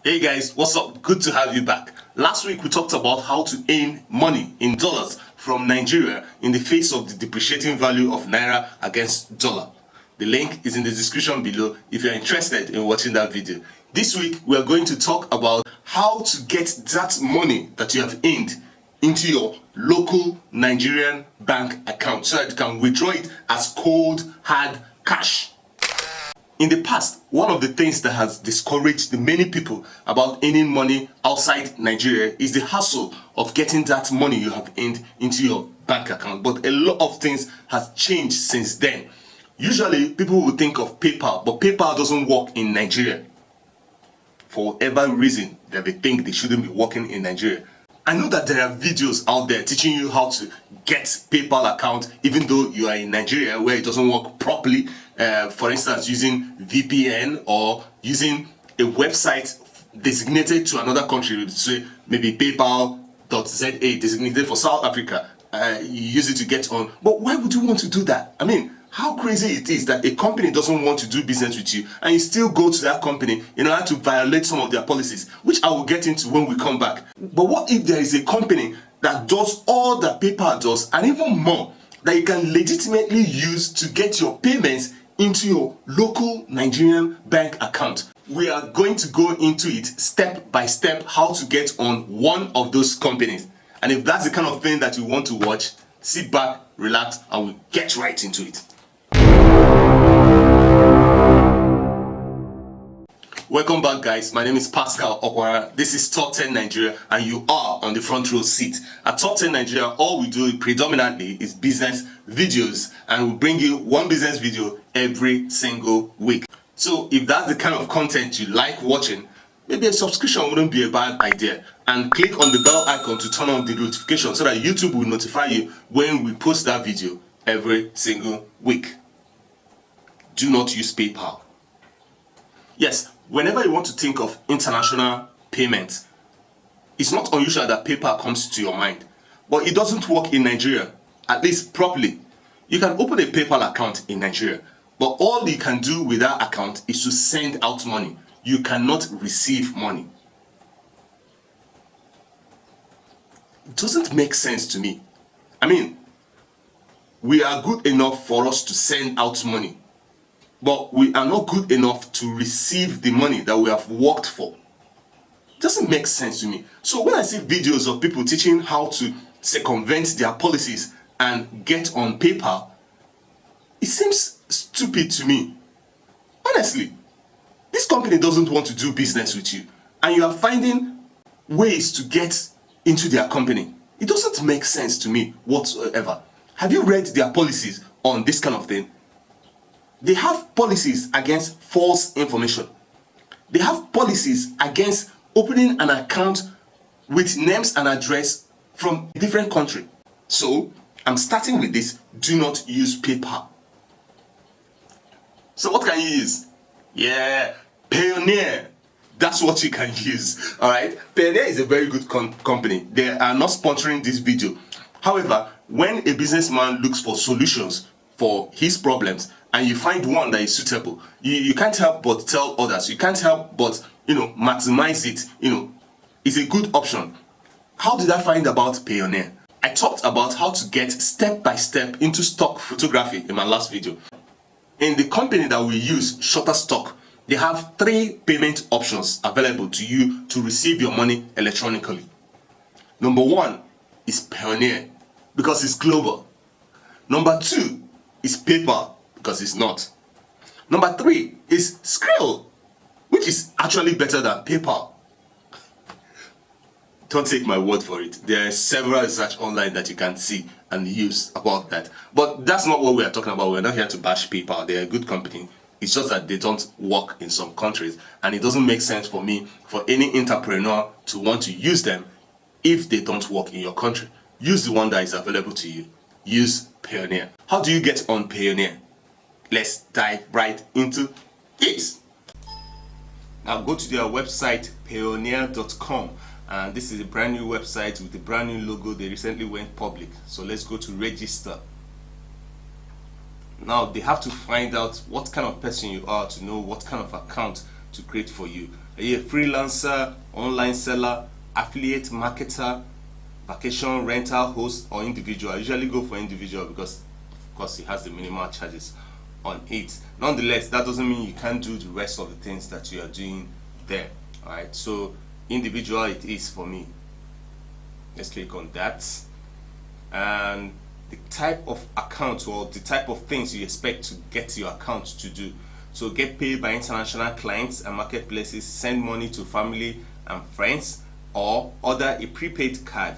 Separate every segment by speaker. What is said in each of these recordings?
Speaker 1: Hey guys, what's up? Good to have you back. Last week we talked about how to earn money in dollars from Nigeria in the face of the depreciating value of Naira against dollar. The link is in the description below if you're interested in watching that video. This week we are going to talk about how to get that money that you have earned into your local Nigerian bank account so that you can withdraw it as cold hard cash. In the past, one of the things that has discouraged many people about earning money outside Nigeria is the hassle of getting that money you have earned into your bank account. But a lot of things have changed since then. Usually, people will think of PayPal, but PayPal doesn't work in Nigeria. For whatever reason that they think they shouldn't be working in Nigeria. I know that there are videos out there teaching you how to get PayPal account even though you are in Nigeria where it doesn't work properly. For instance, using VPN or using a website designated to another country, say maybe PayPal.za designated for South Africa. You use it to get on. But why would you want to do that? I mean, how crazy it is that a company doesn't want to do business with you and you still go to that company in order to violate some of their policies, which I will get into when we come back. But what if there is a company that does all that PayPal does and even more that you can legitimately use to get your payments into your local Nigerian bank account? We are going to go into it step by step how to get on one of those companies. And if that's the kind of thing that you want to watch, sit back, relax, and we'll get right into it. Welcome back, guys. My name is Pascal Okwara. This is Top 10 Nigeria and you are on the front row seat. At Top 10 Nigeria, all we do predominantly is business videos and we bring you one business video every single week. So if that's the kind of content you like watching, maybe a subscription wouldn't be a bad idea. And click on the bell icon to turn on the notification so that YouTube will notify you when we post that video every single week. Do not use PayPal. Yes, whenever you want to think of international payments, it's not unusual that PayPal comes to your mind. But it doesn't work in Nigeria, at least properly. You can open a PayPal account in Nigeria, but all you can do with that account is to send out money. You cannot receive money. It doesn't make sense to me. I mean, we are good enough for us to send out money, but we are not good enough to receive the money that we have worked for. It doesn't make sense to me. So when I see videos of people teaching how to circumvent their policies and get on PayPal, it seems stupid to me. Honestly, this company doesn't want to do business with you and you are finding ways to get into their company. It doesn't make sense to me whatsoever. Have you read their policies on this kind of thing? They have policies against false information. They have policies against opening an account with names and address from a different country. So, I'm starting with this. Do not use PayPal. So what can you use? Yeah, Payoneer. That's what you can use. Alright, Payoneer is a very good company. They are not sponsoring this video. However, when a businessman looks for solutions for his problems and you find one that is suitable, you can't help but tell others. You can't help but, maximize it. It's a good option. How did I find about Payoneer? I talked about how to get step by step into stock photography in my last video. In the company that we use, Shutterstock, they have 3 payment options available to you to receive your money electronically. Number 1 is Payoneer because it's global. Number 2 is PayPal because it's not. Number 3 is Skrill, which is actually better than PayPal. Don't take my word for it. There are several research online that you can see and use about that. But that's not what we are talking about. We're not here to bash PayPal. They're a good company. It's just that they don't work in some countries. And it doesn't make sense for me, for any entrepreneur to want to use them if they don't work in your country. Use the one that is available to you. Use Payoneer. How do you get on Payoneer? Let's dive right into it. Now go to their website, payoneer.com. And this is a brand new website with a brand new logo. They recently went public. So let's go to register. Now they have to find out what kind of person you are to know what kind of account to create for you. Are you a freelancer, online seller, affiliate marketer, vacation rental host, or individual? I usually go for individual because of course it has the minimal charges on it. Nonetheless, that doesn't mean you can't do the rest of the things that you are doing there. Alright, so individual it is for me. Let's click on that. And the type of account, or the type of things you expect to get your account to do. So get paid by international clients and marketplaces, send money to family and friends, or order a prepaid card.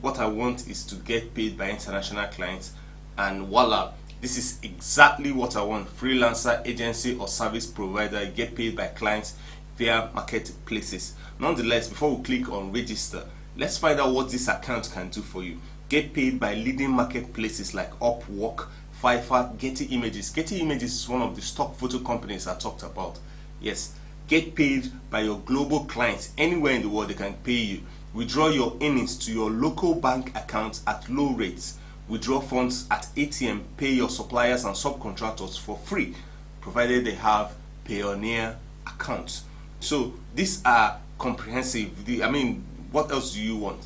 Speaker 1: What I want is to get paid by international clients, and voila, this is exactly what I want. Freelancer, agency, or service provider, get paid by clients via marketplaces. Nonetheless, before we click on register, let's find out what this account can do for you. Get paid by leading marketplaces like Upwork, Fiverr, Getty Images. Getty Images is one of the stock photo companies I talked about. Yes, get paid by your global clients. Anywhere in the world they can pay you. Withdraw your earnings to your local bank account at low rates. Withdraw funds at ATM. Pay your suppliers and subcontractors for free, provided they have Payoneer Account. So these are comprehensive. I mean, what else do you want?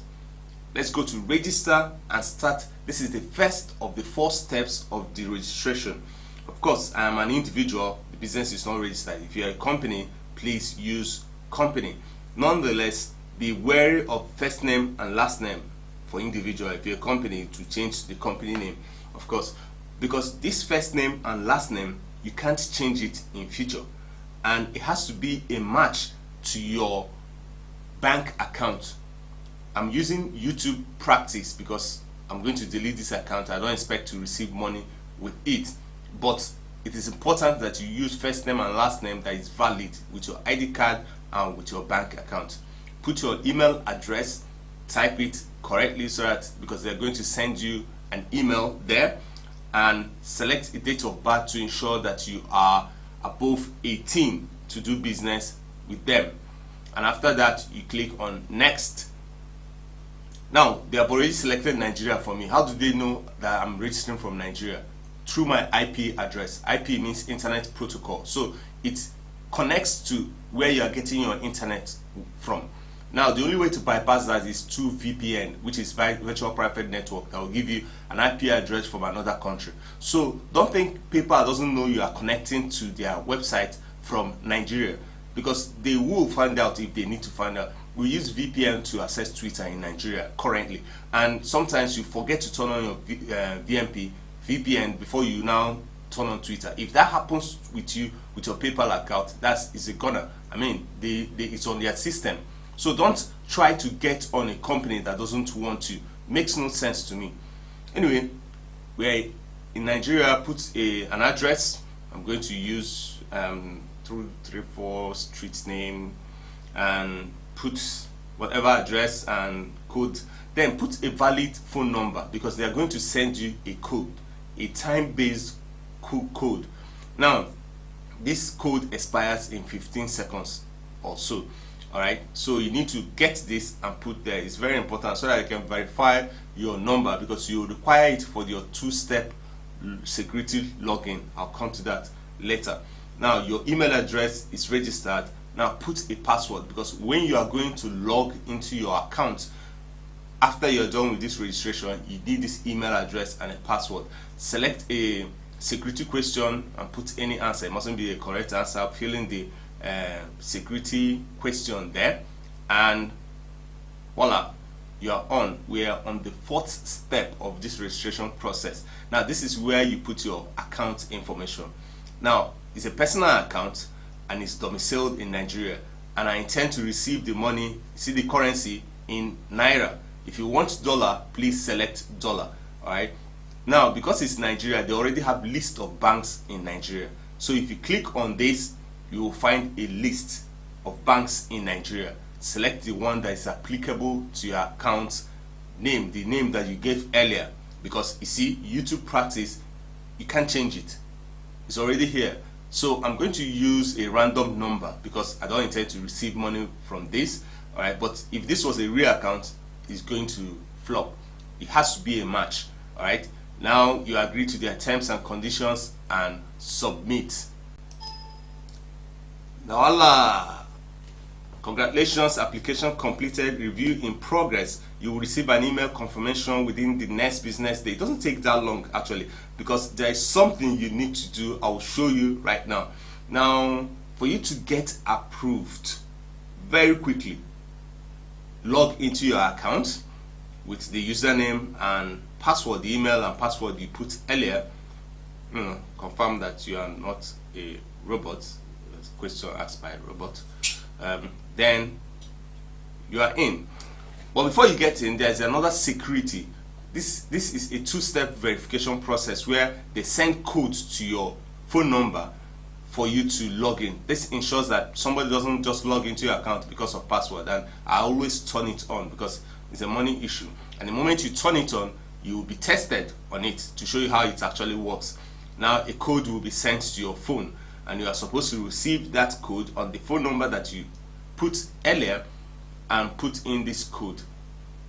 Speaker 1: Let's go to register and start. This is the first of the 4 steps of the registration. Of course, I am an individual. The business is not registered. If you're a company, please use company. Nonetheless, be wary of first name and last name for individual. If you're a company, to change the company name, of course, because this first name and last name, you can't change it in future, and it has to be a match to your bank account. I'm using YouTube practice because I'm going to delete this account. I don't expect to receive money with it, but it is important that you use first name and last name that is valid with your ID card and with your bank account. Put your email address, type it correctly, so that, because they're going to send you an email there, and select a date of birth to ensure that you are above 18 to do business with them. And after that, you click on next. Now they have already selected Nigeria for me. How do they know that I'm registering from Nigeria? Through my IP address. IP means internet protocol, so it connects to where you are getting your internet from. Now the only way to bypass that is through VPN, which is virtual private network, that will give you an IP address from another country. So don't think PayPal doesn't know you are connecting to their website from Nigeria, because they will find out if they need to find out. We use VPN to access Twitter in Nigeria currently, and sometimes you forget to turn on your VPN before you now turn on Twitter. If that happens with you with your PayPal account, is a goner. I mean, it's on their system. So don't try to get on a company that doesn't want you. Makes no sense to me. Anyway, we're in Nigeria. Put an address. I'm going to use 234 street name, and put whatever address and code. Then put a valid phone number, because they are going to send you a code, a time-based code. Now this code expires in 15 seconds or so. Alright, so you need to get this and put there. It's very important, so that you can verify your number, because you require it for your 2-step security login. I'll come to that later. Now your email address is registered. Now put a password, because when you are going to log into your account after you're done with this registration, you need this email address and a password. Select a security question and put any answer. It mustn't be a correct answer. Fill in the security question there, and voila, you are on. We are on the 4th step of this registration process. Now this is where you put your account information. Now it's a personal account and it's domiciled in Nigeria, and I intend to receive the money, see the currency, in Naira. If you want dollar, please select dollar. Alright, now because it's Nigeria, they already have list of banks in Nigeria. So if you click on this, you will find a list of banks in Nigeria. Select the one that is applicable to your account name, the name that you gave earlier, because you see, YouTube practice, you can't change it. It's already here. So I'm going to use a random number, because I don't intend to receive money from this. Alright, but if this was a real account, it's going to flop. It has to be a match. Alright, now you agree to their terms and conditions and submit. Now voila, Congratulations, application completed, review in progress. You will receive an email confirmation within the next business day. It doesn't take that long actually, because there is something you need to do. I will show you right now. Now, for you to get approved very quickly, log into your account with the username and password, the email and password you put earlier. Confirm that you are not a robot. That's a question asked by a robot. Then you are in. But before you get in, there's another security. This is a two-step verification process where they send codes to your phone number for you to log in. This ensures that somebody doesn't just log into your account because of password, and I always turn it on because it's a money issue. And the moment you turn it on, you will be tested on it to show you how it actually works. Now a code will be sent to your phone, and you are supposed to receive that code on the phone number that you put earlier and put in this code.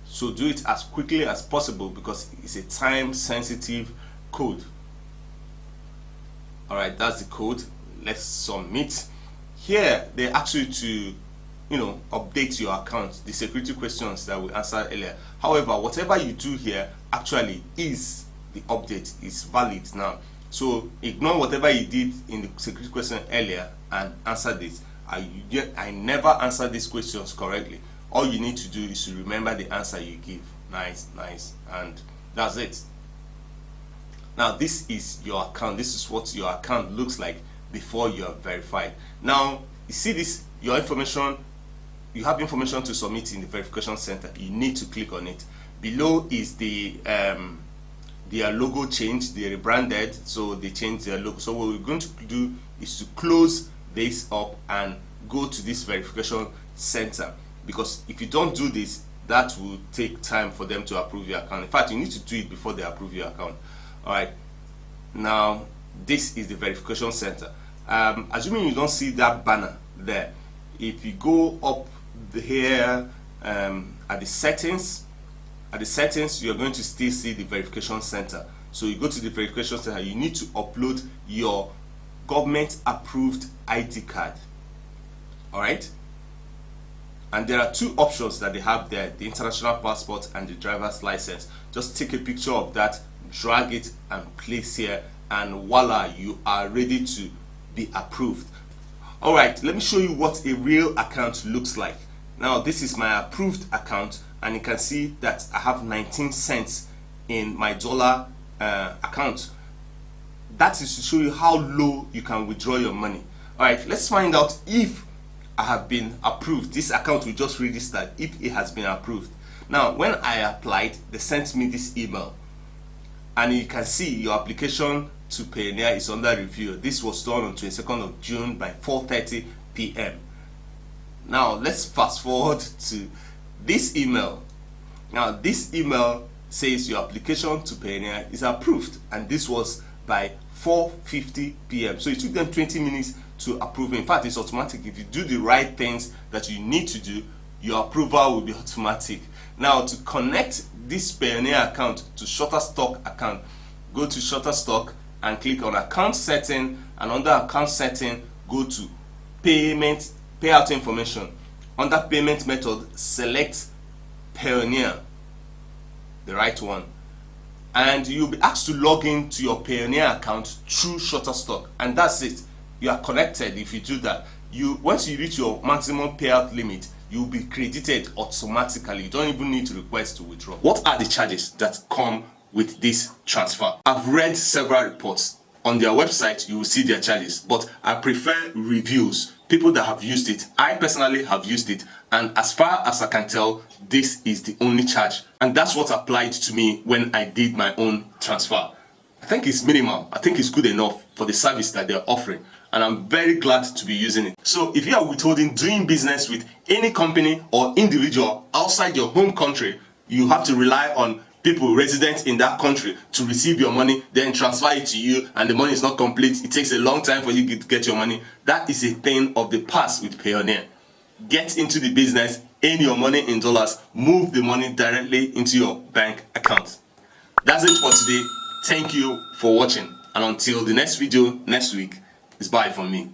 Speaker 1: So do it as quickly as possible because it's a time sensitive code. Alright, that's the code. Let's submit. Here they ask you to update your account, the security questions that we answered earlier. However, whatever you do here actually is the update, is valid now. So ignore whatever you did in the security question earlier and answer this. I never answered these questions correctly. All you need to do is to remember the answer you give. Nice, and that's it. Now this is your account. This is what your account looks like before you are verified. Now you see this, your information, you have information to submit in the verification center. You need to click on it. Below is their logo change. They rebranded, so they changed their logo. So what we're going to do is to close this up and go to this verification center, because if you don't do this, that will take time for them to approve your account. In fact, you need to do it before they approve your account. All right, now this is the verification center. Assuming you don't see that banner there, if you go up here at the settings, you're going to still see the verification center. So you go to the verification center, you need to upload your government approved ID card. All right, and there are two options that they have there: the international passport and the driver's license. Just take a picture of that, drag it and place here, and voila, you are ready to be approved. All right, let me show you what a real account looks like. Now this is my approved account, and you can see that I have 19 cents in my dollar account. That is to show you how low you can withdraw your money. All right, let's find out if I have been approved. This account we just registered, if it has been approved. Now when I applied, they sent me this email, and you can see your application to Payoneer is under review. This was done on 22nd of June by 4:30 p.m. Now let's fast forward to this email. Now this email says your application to Payoneer is approved, and this was by 4:50 p.m. So it took them 20 minutes to approve. In fact, it's automatic. If you do the right things that you need to do, your approval will be automatic. Now to connect this Payoneer account to Shutterstock account, go to Shutterstock and click on account setting, and under account setting go to payout information. Under payment method, select Payoneer, the right one, and you'll be asked to log in to your Payoneer account through Shutterstock, and that's it. You are connected. If you do that, once you reach your maximum payout limit, you'll be credited automatically. You don't even need to request to withdraw. What are the charges that come with this transfer? I've read several reports. On their website you will see their charges, but I prefer reviews, people that have used it. I personally have used it, and as far as I can tell, this is the only charge, and that's what applied to me when I did my own transfer. I think it's minimal. I think it's good enough for the service that they're offering, and I'm very glad to be using it. So if you are withholding doing business with any company or individual outside your home country, you have to rely on people resident in that country to receive your money, then transfer it to you, and the money is not complete. It takes a long time for you to get your money. That is a thing of the past with Payoneer. Get into the business, earn your money in dollars, move the money directly into your bank account. That's it for today. Thank you for watching, and until the next video next week, it's bye from me.